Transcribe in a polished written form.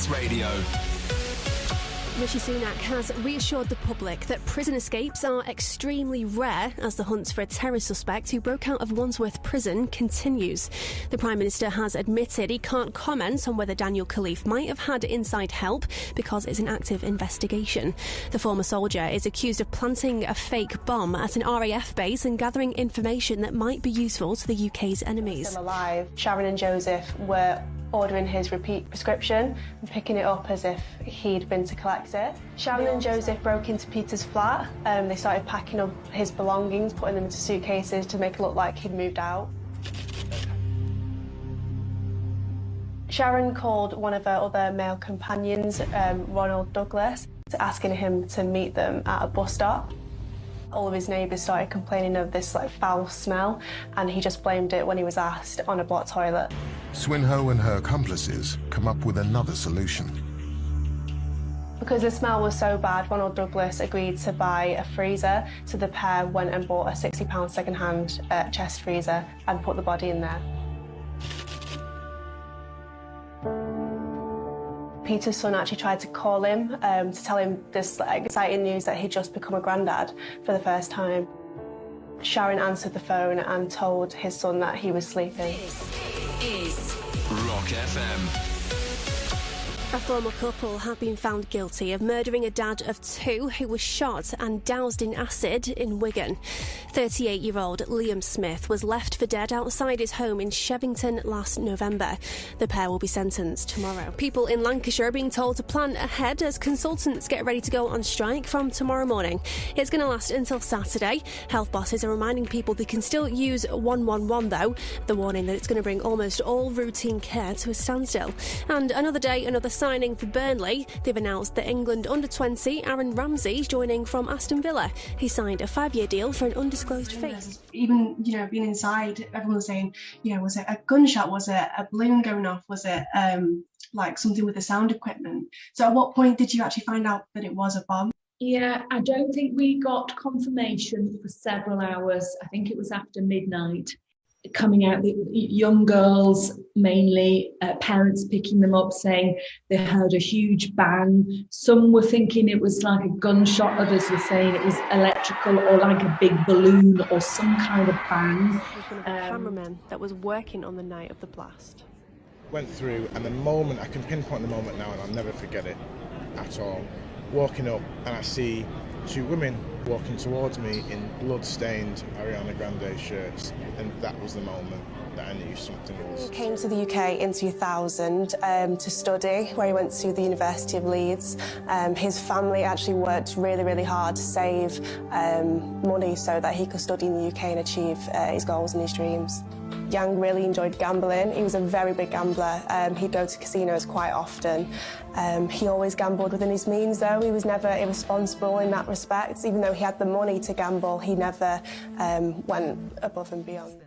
Radio. Rishi Sunak has reassured the public that prison escapes are extremely rare as the hunt for a terror suspect who broke out of Wandsworth Prison continues. The Prime Minister has admitted he can't comment on whether Daniel Khalif might have had inside help because it's an active investigation. The former soldier is accused of planting a fake bomb at an RAF base and gathering information that might be useful to the UK's enemies. Still alive, Sharon and Joseph were ordering his repeat prescription and picking it up as if he'd been to collect it. Sharon and Joseph broke into Peter's flat. They started packing up his belongings, putting them into suitcases to make it look like he'd moved out. Sharon called one of her other male companions, Ronald Douglas, asking him to meet them at a bus stop. All of his neighbours started complaining of this foul smell, and he just blamed it when he was asked on a blocked toilet. Swinhoe and her accomplices come up with another solution. Because the smell was so bad, Ronald Douglas agreed to buy a freezer, so the pair went and bought a £60 second-hand chest freezer and put the body in there. Peter's son actually tried to call him to tell him this exciting news that he'd just become a granddad for the first time. Sharon answered the phone and told his son that he was sleeping. This is Rock FM. A former couple have been found guilty of murdering a dad of two who was shot and doused in acid in Wigan. 38-year-old Liam Smith was left for dead outside his home in Shevington last November. The pair will be sentenced tomorrow. People in Lancashire are being told to plan ahead as consultants get ready to go on strike from tomorrow morning. It's going to last until Saturday. Health bosses are reminding people they can still use 111 though. The warning that it's going to bring almost all routine care to a standstill. And another day, another signing for Burnley. They've announced that England under-20 Aaron Ramsey is joining from Aston Villa. He signed a 5-year deal for an undisclosed fee. Even, being inside, everyone was saying, was it a gunshot? Was it a balloon going off? Was it something with the sound equipment? So at what point did you actually find out that it was a bomb? Yeah, I don't think we got confirmation for several hours. I think it was after midnight. Coming out, the young girls mainly, parents picking them up saying they heard a huge bang. Some were thinking it was like a gunshot, others were saying it was electrical or like a big balloon or some kind of bang. He was one of the cameramen that was working on the night of the blast. Went through, and the moment, I can pinpoint the moment now and I'll never forget it at all. Walking up and I see two women walking towards me in blood-stained Ariana Grande shirts, and that was the moment that I knew something was... He came to the UK in 2000 to study, where he went to the University of Leeds. His family actually worked really, really hard to save money so that he could study in the UK and achieve his goals and his dreams. Yang really enjoyed gambling. He was a very big gambler. He'd go to casinos quite often. He always gambled within his means, though. He was never irresponsible in that respect. Even though he had the money to gamble, he never went above and beyond.